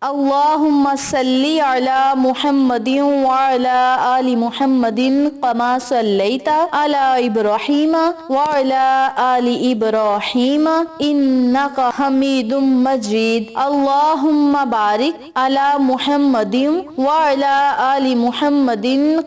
اللہم صلی علی محمد وعلی آل محمد کما صلیت علی ابراہیم وعلی آل ابراہیم انک حمید مجید اللہم بارک علی محمد وعلی آل محمد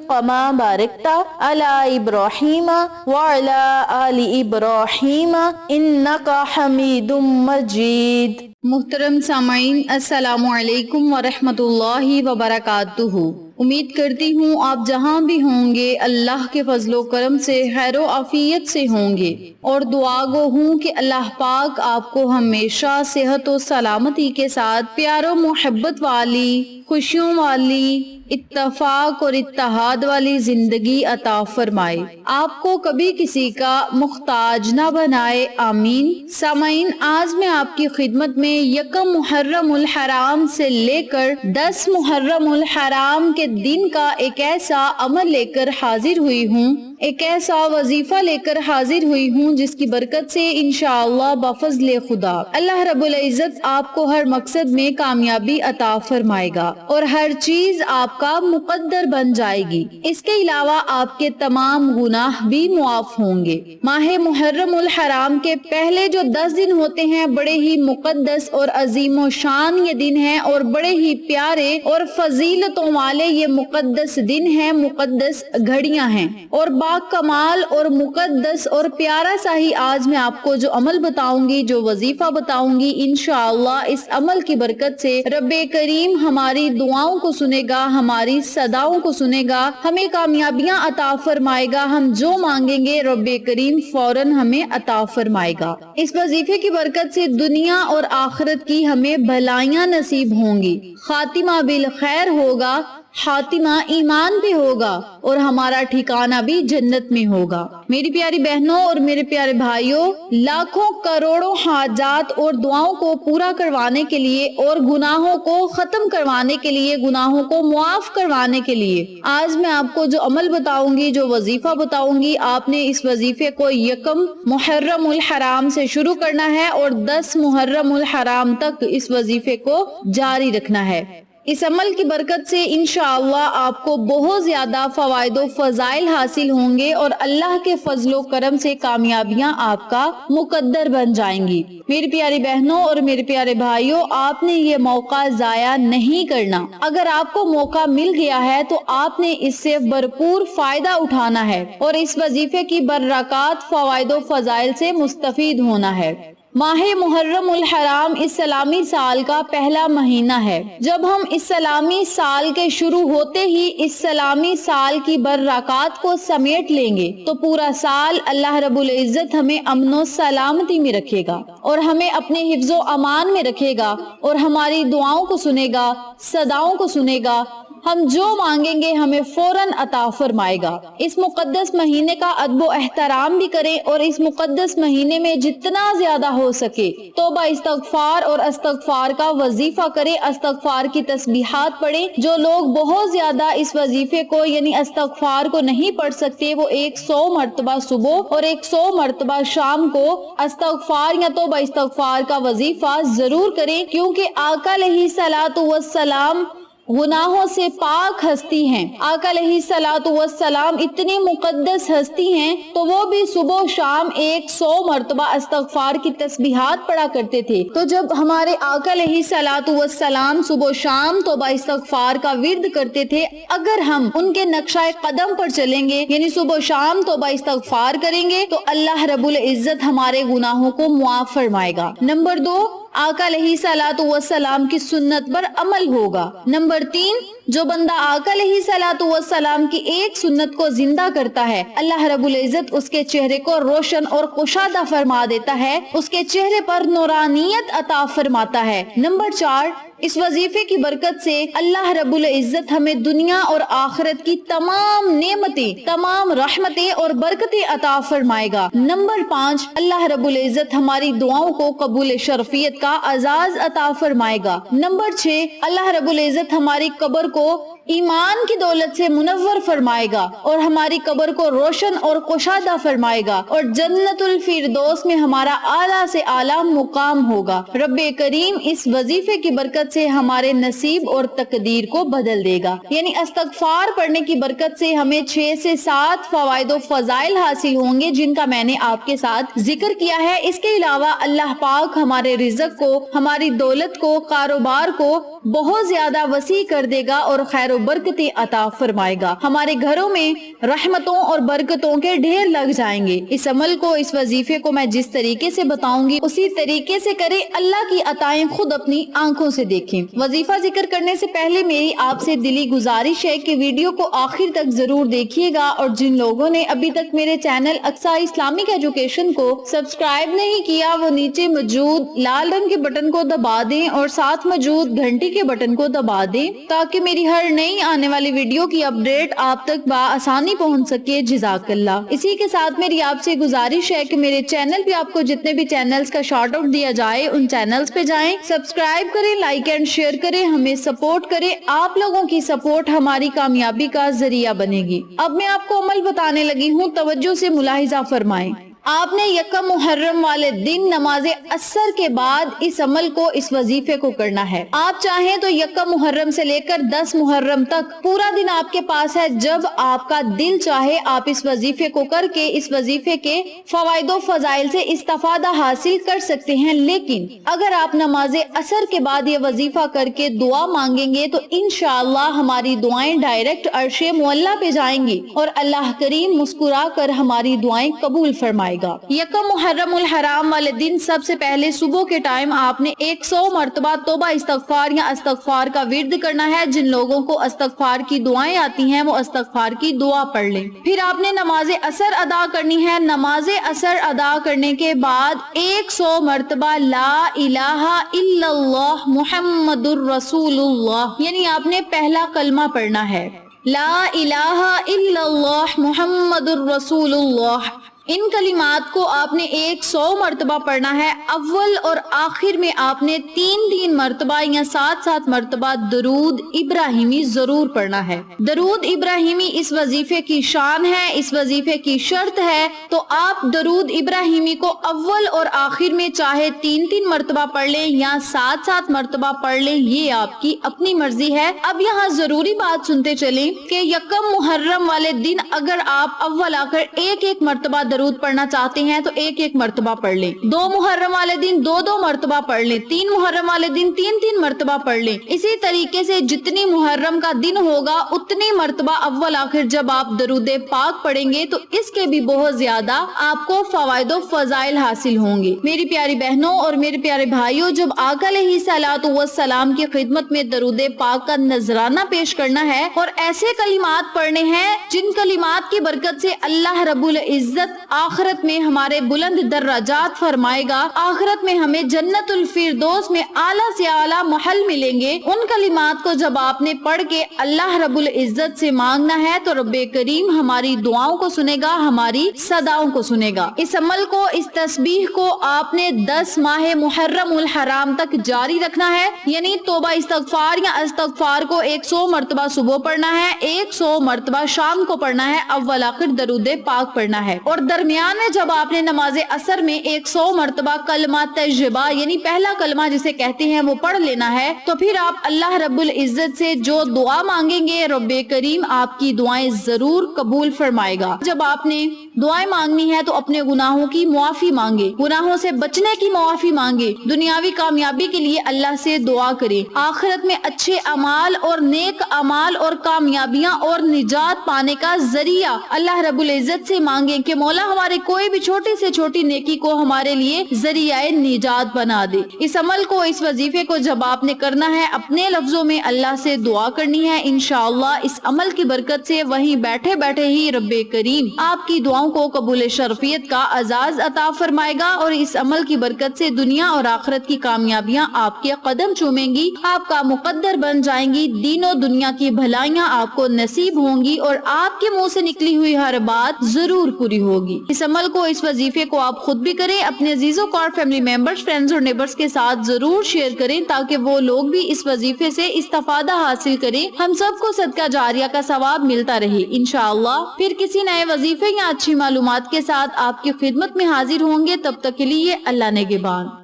کما بارکت علی ابراہیم وعلی آل ابراہیم انک حمید مجید۔ محترم سامعین، السلام علیکم ورحمۃ اللہ وبرکاتہ۔ امید کرتی ہوں آپ جہاں بھی ہوں گے اللہ کے فضل و کرم سے خیر و عافیت سے ہوں گے، اور دعا گو ہوں کہ اللہ پاک آپ کو ہمیشہ صحت و سلامتی کے ساتھ پیار و محبت والی، خوشیوں والی، اتفاق اور اتحاد والی زندگی عطا فرمائے، آپ کو کبھی کسی کا محتاج نہ بنائے، آمین۔ سامعین، آج میں آپ کی خدمت میں یکم محرم الحرام سے لے کر 10 محرم الحرام کے دن کا ایک ایسا عمل لے کر حاضر ہوئی ہوں، ایک ایسا وظیفہ لے کر حاضر ہوئی ہوں جس کی برکت سے انشاءاللہ بفضل خدا اللہ رب العزت آپ کو ہر مقصد میں کامیابی عطا فرمائے گا اور ہر چیز آپ کا مقدر بن جائے گی۔ اس کے علاوہ آپ کے تمام گناہ بھی معاف ہوں گے۔ ماہ محرم الحرام کے پہلے جو 10 دن ہوتے ہیں بڑے ہی مقدس اور عظیم و شان یہ دن ہیں، اور بڑے ہی پیارے اور فضیلتوں والے یہ مقدس دن ہیں، مقدس گھڑیاں ہیں، اور با کمال اور مقدس اور پیارا سا ہی آج میں آپ کو جو عمل بتاؤں گی، جو وظیفہ بتاؤں گی، انشاءاللہ اس عمل کی برکت سے رب کریم ہماری دعاؤں کو سنے گا، ہماری صداؤں کو سنے گا، ہمیں کامیابیاں عطا فرمائے گا، ہم جو مانگیں گے رب کریم فوراً ہمیں عطا فرمائے گا۔ اس وظیفے کی برکت سے دنیا اور آخرت کی ہمیں بھلائیاں نصیب ہوں گی، خاتمہ بالخیر ہوگا، خاتمہ ایمان پہ ہوگا، اور ہمارا ٹھکانہ بھی جنت میں ہوگا۔ میری پیاری بہنوں اور میرے پیارے بھائیوں، لاکھوں کروڑوں حاجات اور دعاؤں کو پورا کروانے کے لیے اور گناہوں کو ختم کروانے کے لیے، گناہوں کو معاف کروانے کے لیے آج میں آپ کو جو عمل بتاؤں گی، جو وظیفہ بتاؤں گی، آپ نے اس وظیفے کو یکم محرم الحرام سے شروع کرنا ہے اور 10 محرم الحرام تک اس وظیفے کو جاری رکھنا ہے۔ اس عمل کی برکت سے انشاءاللہ آپ کو بہت زیادہ فوائد و فضائل حاصل ہوں گے، اور اللہ کے فضل و کرم سے کامیابیاں آپ کا مقدر بن جائیں گی۔ میری پیاری بہنوں اور میرے پیارے بھائیوں، آپ نے یہ موقع ضائع نہیں کرنا۔ اگر آپ کو موقع مل گیا ہے تو آپ نے اس سے بھرپور فائدہ اٹھانا ہے اور اس وظیفے کی برکات، فوائد و فضائل سے مستفید ہونا ہے۔ ماہ محرم الحرام اسلامی سال کا پہلا مہینہ ہے۔ جب ہم اسلامی سال کے شروع ہوتے ہی اسلامی سال کی برکات کو سمیٹ لیں گے تو پورا سال اللہ رب العزت ہمیں امن و سلامتی میں رکھے گا اور ہمیں اپنے حفظ و امان میں رکھے گا، اور ہماری دعاؤں کو سنے گا، صداؤں کو سنے گا، ہم جو مانگیں گے ہمیں فوراً عطا فرمائے گا۔ اس مقدس مہینے کا ادب و احترام بھی کریں، اور اس مقدس مہینے میں جتنا زیادہ ہو سکے توبہ استغفار اور استغفار کا وظیفہ کریں، استغفار کی تسبیحات پڑھیں۔ جو لوگ بہت زیادہ اس وظیفے کو یعنی استغفار کو نہیں پڑھ سکتے، وہ 100 مرتبہ صبح اور 100 مرتبہ شام کو استغفار یا توبہ استغفار کا وظیفہ ضرور کریں، کیونکہ آقا علیہ الصلوۃ والسلام گناہوں سے پاک ہستی ہیں۔ آقا علیہ الصلوۃ والسلام اتنی مقدس ہستی ہیں تو وہ بھی صبح و شام 100 مرتبہ استغفار کی تسبیحات پڑھا کرتے تھے۔ تو جب ہمارے آقا علیہ الصلوۃ والسلام صبح و شام توبہ استغفار کا ورد کرتے تھے، اگر ہم ان کے نقشہ قدم پر چلیں گے یعنی صبح و شام توبہ استغفار کریں گے تو اللہ رب العزت ہمارے گناہوں کو معاف فرمائے گا۔ نمبر 2، آقا علیہ الصلوۃ والسلام کی سنت پر عمل ہوگا۔ نمبر 3، جو بندہ آقا علیہ الصلوۃ والسلام کی ایک سنت کو زندہ کرتا ہے، اللہ رب العزت اس کے چہرے کو روشن اور کشادہ فرما دیتا ہے، اس کے چہرے پر نورانیت عطا فرماتا ہے۔ نمبر 4، اس وظیفے کی برکت سے اللہ رب العزت ہمیں دنیا اور آخرت کی تمام نعمتیں، تمام رحمتیں اور برکتیں عطا فرمائے گا۔ نمبر 5، اللہ رب العزت ہماری دعاؤں کو قبول شرفیت کا اعزاز عطا فرمائے گا۔ نمبر 6، اللہ رب العزت ہماری قبر کو ایمان کی دولت سے منور فرمائے گا اور ہماری قبر کو روشن اور کشادہ فرمائے گا اور جنت الفردوس میں ہمارا اعلیٰ سے اعلیٰ مقام ہوگا۔ رب کریم اس وظیفے کی برکت سے ہمارے نصیب اور تقدیر کو بدل دے گا۔ یعنی استغفار پڑھنے کی برکت سے ہمیں 6 سے 7 فوائد و فضائل حاصل ہوں گے، جن کا میں نے آپ کے ساتھ ذکر کیا ہے۔ اس کے علاوہ اللہ پاک ہمارے رزق کو، ہماری دولت کو، کاروبار کو بہت زیادہ وسیع کر دے گا اور خیر و برکتیں عطا فرمائے گا۔ ہمارے گھروں میں رحمتوں اور برکتوں کے ڈھیر لگ جائیں گے۔ اس عمل کو، اس وظیفے کو میں جس طریقے سے بتاؤں گی اسی طریقے سے کریں، اللہ کی عطائیں خود اپنی آنکھوں سے دیکھیں۔ وظیفہ ذکر کرنے سے پہلے میری آپ سے دلی گزارش ہے کہ ویڈیو کو آخر تک ضرور دیکھیے گا، اور جن لوگوں نے ابھی تک میرے چینل اقصیٰ اسلامک ایجوکیشن کو سبسکرائب نہیں کیا وہ نیچے موجود لال رنگ کے بٹن کو دبا دیں اور ساتھ موجود گھنٹی کے بٹن کو دبا دیں تاکہ میری ہر نئی آنے والی ویڈیو کی اپڈیٹ آپ تک بآسانی پہنچ سکے۔ جزاک اللہ۔ اسی کے ساتھ میری آپ سے گزارش ہے کہ میرے چینل پہ آپ کو جتنے بھی چینلز کا شارٹ آؤٹ دیا جائے ان چینلز پہ جائیں، سبسکرائب کریں، لائک اینڈ شیئر کریں، ہمیں سپورٹ کریں۔ آپ لوگوں کی سپورٹ ہماری کامیابی کا ذریعہ بنے گی۔ اب میں آپ کو عمل بتانے لگی ہوں، توجہ سے ملاحظہ فرمائیں۔ آپ نے یکم محرم والے دن نماز عصر کے بعد اس عمل کو، اس وظیفے کو کرنا ہے۔ آپ چاہیں تو یکم محرم سے لے کر 10 محرم تک پورا دن آپ کے پاس ہے، جب آپ کا دل چاہے آپ اس وظیفے کو کر کے اس وظیفے کے فوائد و فضائل سے استفادہ حاصل کر سکتے ہیں۔ لیکن اگر آپ نماز عصر کے بعد یہ وظیفہ کر کے دعا مانگیں گے تو انشاءاللہ ہماری دعائیں ڈائریکٹ عرش معلیٰ پہ جائیں گی اور اللہ کریم مسکرا کر ہماری دعائیں قبول فرمائے گا۔ یکم محرم الحرام والے دن سب سے پہلے صبح کے ٹائم آپ نے 100 مرتبہ توبہ استغفار یا استغفار کا ورد کرنا ہے۔ جن لوگوں کو استغفار کی دعائیں آتی ہیں وہ استغفار کی دعا پڑھ لیں۔ پھر آپ نے نماز عصر ادا کرنی ہے۔ نماز عصر ادا کرنے کے بعد 100 مرتبہ لا الہ الا اللہ محمد الرسول اللہ، یعنی آپ نے پہلا کلمہ پڑھنا ہے، لا الہ الا اللہ محمد الرسول اللہ۔ ان کلمات کو آپ نے 100 مرتبہ پڑھنا ہے۔ اول اور آخر میں آپ نے 3 مرتبہ یا 7 مرتبہ درود ابراہیمی ضرور پڑھنا ہے۔ درود ابراہیمی اس وظیفے کی شان ہے، اس وظیفے کی شرط ہے، تو آپ درود ابراہیمی کو اول اور آخر میں چاہے 3 مرتبہ پڑھ لیں یا 7 مرتبہ پڑھ لیں، یہ آپ کی اپنی مرضی ہے۔ اب یہاں ضروری بات سنتے چلیں کہ یکم محرم والے دن اگر آپ اول آ کر ایک مرتبہ درود پڑھنا چاہتے ہیں تو 1 مرتبہ پڑھ لیں، 2 محرم والے دن 2 مرتبہ پڑھ لیں، 3 محرم والے دن 3 مرتبہ پڑھ لیں۔ اسی طریقے سے جتنی محرم کا دن ہوگا اتنی مرتبہ اول آخر جب آپ درود پاک پڑھیں گے تو اس کے بھی بہت زیادہ آپ کو فوائد و فضائل حاصل ہوں گے۔ میری پیاری بہنوں اور میرے پیارے بھائیوں، جب آقا علیہ الصلوۃ والسلام کی خدمت میں درود پاک کا نذرانہ پیش کرنا ہے اور ایسے کلمات پڑھنے ہیں جن کلمات کی برکت سے اللہ رب العزت آخرت میں ہمارے بلند درجات فرمائے گا، آخرت میں ہمیں جنت الفردوس میں اعلیٰ سے اعلیٰ محل ملیں گے، ان کلمات کو جب آپ نے پڑھ کے اللہ رب العزت سے مانگنا ہے تو رب کریم ہماری دعاؤں کو سنے گا، ہماری صداؤں کو سنے گا۔ اس عمل کو، اس تسبیح کو آپ نے 10 ماہ محرم الحرام تک جاری رکھنا ہے، یعنی توبہ استغفار یا استغفار کو 100 مرتبہ صبح پڑھنا ہے، 100 مرتبہ شام کو پڑھنا ہے، اول آخر درود پاک پڑھنا ہے، اور درمیان میں جب آپ نے نماز عصر میں 100 مرتبہ کلمہ طیبہ یعنی پہلا کلمہ جسے کہتے ہیں وہ پڑھ لینا ہے، تو پھر آپ اللہ رب العزت سے جو دعا مانگیں گے رب کریم آپ کی دعائیں ضرور قبول فرمائے گا۔ جب آپ نے دعائیں مانگنی ہے تو اپنے گناہوں کی معافی مانگے، گناہوں سے بچنے کی معافی مانگے، دنیاوی کامیابی کے لیے اللہ سے دعا کرے، آخرت میں اچھے اعمال اور نیک اعمال اور کامیابیاں اور نجات پانے کا ذریعہ اللہ رب العزت سے مانگے کہ مولا ہمارے کوئی بھی چھوٹی سے چھوٹی نیکی کو ہمارے لیے ذریعہ نجات بنا دے۔ اس عمل کو، اس وظیفے کو جب آپ نے کرنا ہے اپنے لفظوں میں اللہ سے دعا کرنی ہے، انشاءاللہ اس عمل کی برکت سے وہیں بیٹھے بیٹھے ہی رب کریم آپ کی دعاؤں دعاؤں کو قبول شرفیت کا اعزاز عطا فرمائے گا اور اس عمل کی برکت سے دنیا اور آخرت کی کامیابیاں آپ کے قدم چومیں گی، آپ کا مقدر بن جائیں گی، دین و دنیا کی بھلائیاں آپ کو نصیب ہوں گی اور آپ کے منہ سے نکلی ہوئی ہر بات ضرور پوری ہوگی۔ اس عمل کو، اس وظیفے کو آپ خود بھی کریں، اپنے عزیزوں کو اور فیملی ممبرز، فرینڈز اور نیبرز کے ساتھ ضرور شیئر کریں تاکہ وہ لوگ بھی اس وظیفے سے استفادہ حاصل کریں، ہم سب کو صدقہ جاریہ کا ثواب ملتا رہے انشاءاللہ۔ پھر کسی نئے وظیفے یا اچھی معلومات کے ساتھ آپ کی خدمت میں حاضر ہوں گے، تب تک کے لیے اللہ نگہبان۔